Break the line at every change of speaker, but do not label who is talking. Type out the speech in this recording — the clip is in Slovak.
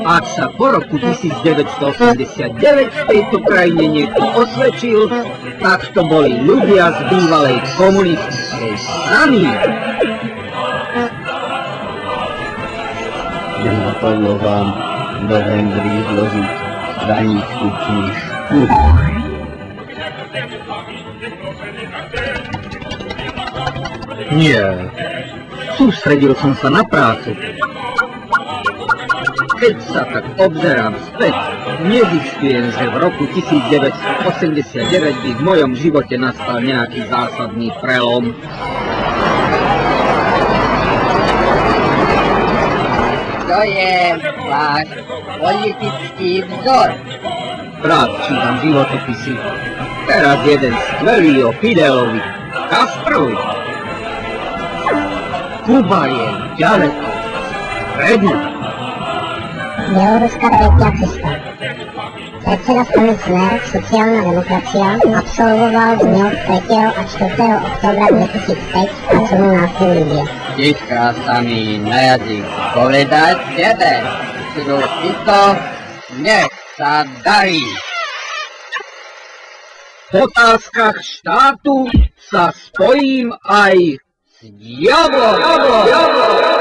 Ak sa po roku 1989 v tejto krajine niekto osvedčil, tak to boli ľudia z bývalej komunistickej strany.
Nenapadlo vám v novembri zložiť stranickú knižku?
Nie. Sústredil som sa na prácu. Keď sa tak obzerám späť, nezistujem, že v roku 1989 by v mojom živote nastal nejaký zásadný prelom.
To je váš politický vzor.
Rád čítam životopisy. Teraz jeden skvelý o Fidelovi, Castrovi. Kuba je ďaleko. Vpredu.
Bieloruská tretia cesta. Predseda strany Smer, sociálna demokracia, absolvoval z dňov 3. a 4. októbra 2005 pracovnú návštevu Libie.
Tiška sa mi na jazyk povedať tebe, Krupito, nech sa darí.
V otázkach štátu sa spojím aj s diablom.